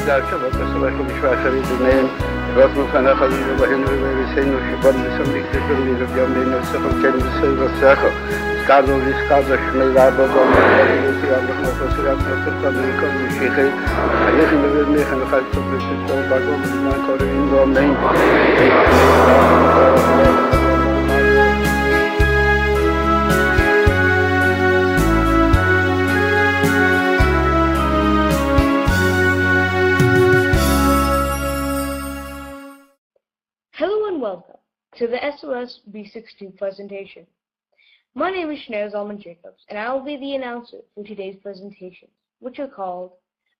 ذاك وتصلح بشواخر دنين رسم فنا خليل وهن وبيسين وشبان بسمي كتير من اليوم لين السفر كان بسير الساخة كادو لسكادو شمل عبد الله ويسير الله وفسير الله من كل شيء أيه نبي خن خالد بسيط وبعدهم بما كورين دومين Hello and welcome to the SOS B16 presentation. My name is Shnair Zalman Jacobs, and I will be the announcer for today's presentations, which are called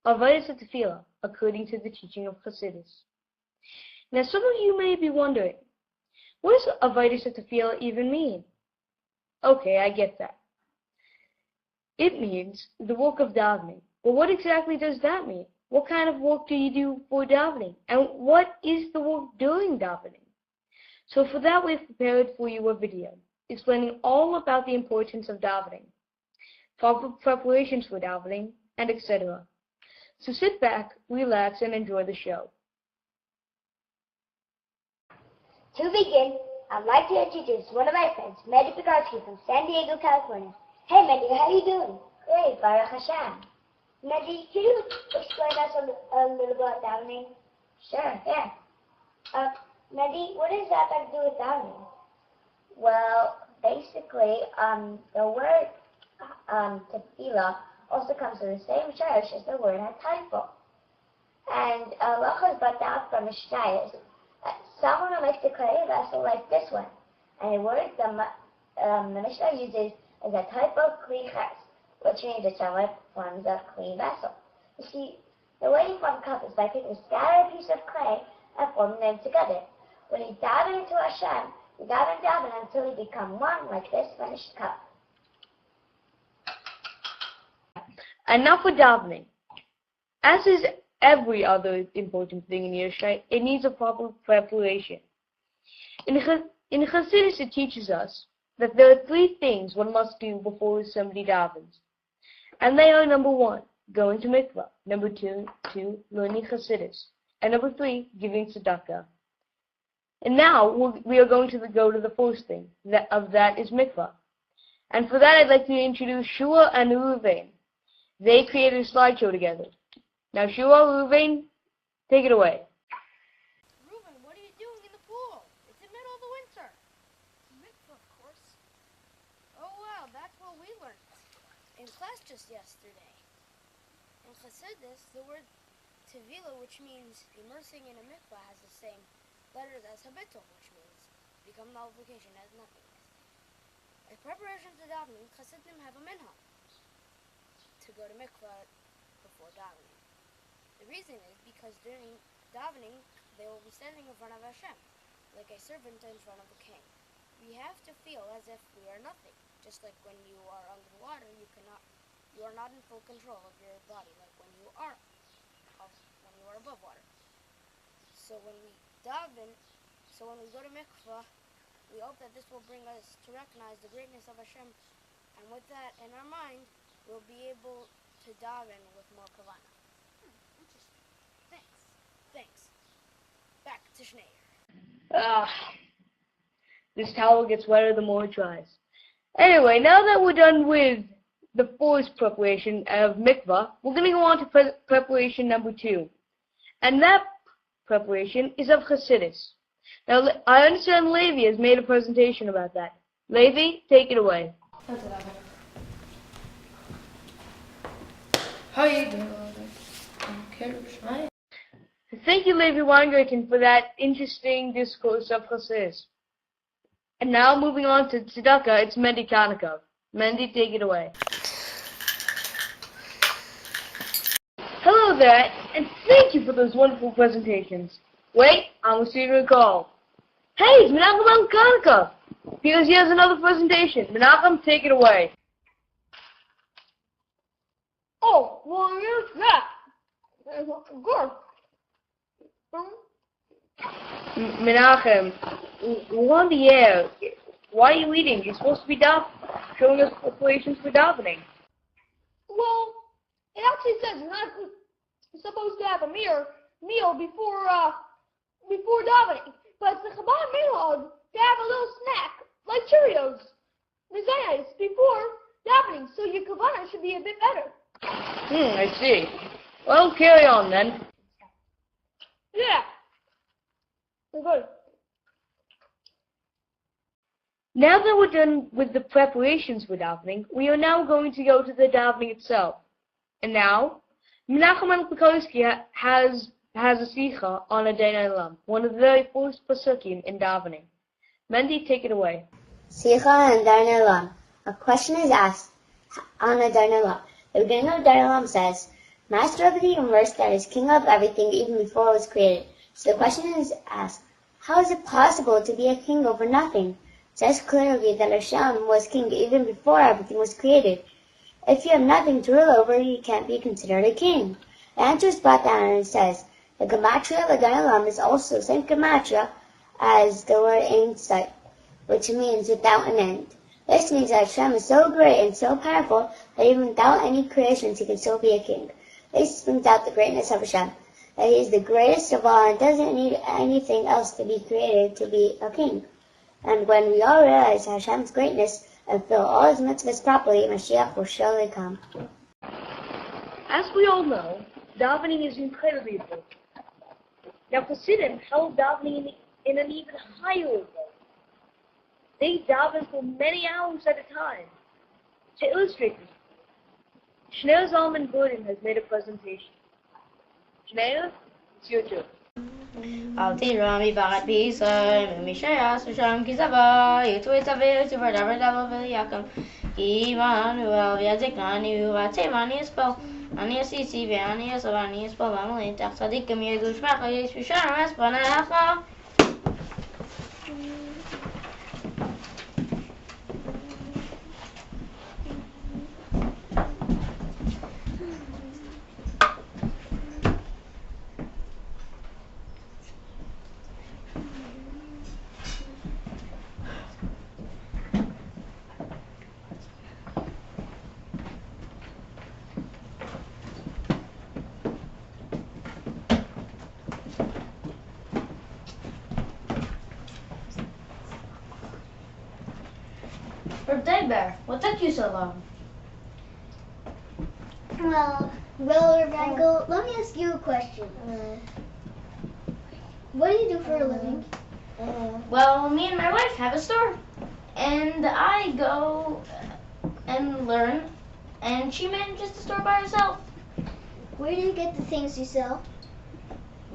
Avodas Hateffila, according to the teaching of Chassidus. Now, some of you may be wondering, what does Avodas Hateffila even mean? Okay, I get that. It means the work of davening. But what exactly does that mean? What kind of work do you do for davening? And what is the work during davening? So for that, we've prepared for you a video explaining all about the importance of davening, proper preparations for davening, and etc. So sit back, relax, and enjoy the show. To begin, I'd like to introduce one of my friends, Mandy Pekarsky from San Diego, California. Hey Mandy, how are you doing? Great, Baruch Hashem. Mandy, can you explain us a little about davening? Sure, yeah. Mandy, what does that have to do with davening? Well, basically, the word tefillah also comes from the same church as the word hatayfo. And halacha is brought down from Mishnah. Someone who makes the clay vessel like this one. And the word the Mishnah uses is hatayfo kli ches, which means a somewhat forms a clean vessel. You see, the way you form a cup is by taking a scattered piece of clay and forming them together. When you daven into Hashem, you daven until you become one like this finished cup. And now for davening. As is every other important thing in Yerushalayim, it needs a proper preparation. In Chassidus, it teaches us that there are three things one must do before somebody davens. And they are, number one, going to mikvah. Number two, learning Chassidus. And number three, giving tzedakah. And now we are going to go to the first thing. That is mikvah. And for that, I'd like to introduce Shua and Reuven. They created a slideshow together. Now, Shua, Reuven, take it away. Reuven, what are you doing in the pool? It's the middle of the winter. Mikvah, of course. Oh, wow, that's what we learned in class just yesterday. In Chassidus, the word tefillah, which means immersing in a mikvah, has the same letters as habitol, which means become nullification, as nothingness. As preparation to davening, Chassidim have a minhag to go to mikvah before davening. The reason is because during davening, they will be standing in front of Hashem, like a servant in front of a king. We have to feel as if we are nothing. Just like when you are underwater, you are not in full control of your body, like when you are above water. So when we go to mikvah, we hope that this will bring us to recognize the greatness of Hashem, and with that in our mind, we'll be able to daven with more kavanah. Interesting. Thanks. Back to Shnair. This towel gets wetter the more it dries. Anyway, now that we're done with the first preparation of mikvah, we're going to go on to preparation number two. And that preparation is of Chassidus. Now, I understand Levi has made a presentation about that. Levi, take it away. How you doing? Thank you, Levi Weingarten, for that interesting discourse of Chassidus. And now, moving on to tzedakah, it's Mendy Kanikov. Mendy, take it away. Hello there, and thank you for those wonderful presentations. Wait, I'm receiving a call. Hey, it's Menachem Kanikov, because he has another presentation. Menachem, take it away. Oh, well, here's that. Good. Menachem, we're on the air. Why are you eating? You're supposed to be showing us preparations for davening. Well, it actually says not supposed to have a meal before davening, but it's the Chabad minhag to have a little snack like Cheerios, Mizayas, before davening, so your kavanah should be a bit better. I see. Well, carry on then. Yeah. Good. Now that we're done with the preparations for davening, we are now going to go to the davening itself. And now, Menachem Pekoski has a sikha on Adonai Olam, one of the very first pasukim in davening. Mendy, take it away. Sikha on Adonai Olam. A question is asked on Adonai Olam. The beginning of Adonai Olam says, Master of the universe that is king of everything even before it was created. So the question is asked, how is it possible to be a king over nothing? It says clearly that Hashem was king even before everything was created. If you have nothing to rule over, you can't be considered a king. The answer is brought down and it says, the gematria of Adonai Olam is also the same gematria as the word Ein Sof, which means without an end. This means that Hashem is so great and so powerful that even without any creations he can still be a king. This brings out the greatness of Hashem, that he is the greatest of all and doesn't need anything else to be created to be a king. And when we all realize Hashem's greatness and fulfill all his mitzvahs properly, Mashiach will surely come. As we all know, davening is incredibly important. Now, Hasidim held davening in an even higher level. They daven for many hours at a time. To illustrate this, Shneur Zalman Gordon has made a presentation. Shneur, it's your turn. Al tirami barat bisay, mishayas usham kizava, yitwe tave to whatever double viliakam, Immanuel Yazikani, Vatemani is spell, Ania Sisi, Vania Savani is spell, Emily, Taxadikim Yagushmaka, Yishushan, Espanaha. Birthday Bear, what took you so long? Well, Michael, let me ask you a question. What do you do for a living? Well, me and my wife have a store, and I go and learn, and she manages the store by herself. Where do you get the things you sell?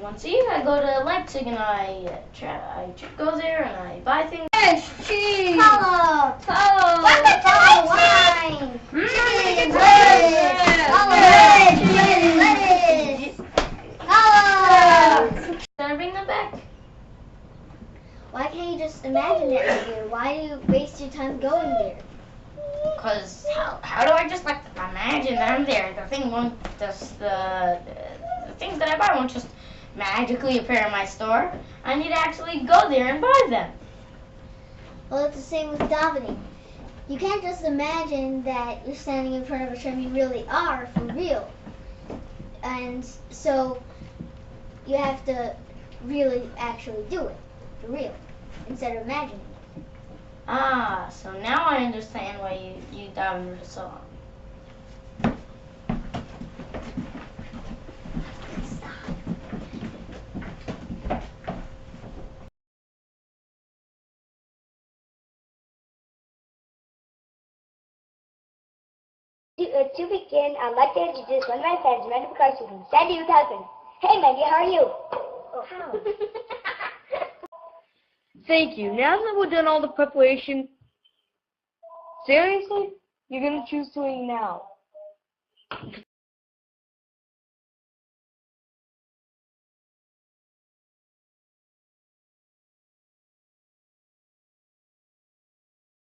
Once a year, I go to Leipzig and I go there and I buy things. Fish, cheese, Follow. wine, chicken, lettuce, Then I bring them back. Why can't you just imagine it there? Why do you waste your time going there? Cause how do I just like imagine that I'm there? The thing won't just the things that I buy won't just magically appear in my store. I need to actually go there and buy them. Well, it's the same with davening. You can't just imagine that you're standing in front of Hashem. You really are, for real. And so you have to really actually do it, for real, instead of imagining it. Ah, so now I understand why you daven for so long. To begin, I'd like to introduce one of my friends, Mandy McCarthy from San Diego, California. Hey, Mandy, how are you? Oh. Thank you. Now that we've done all the preparation, seriously? You're going to choose to eat now?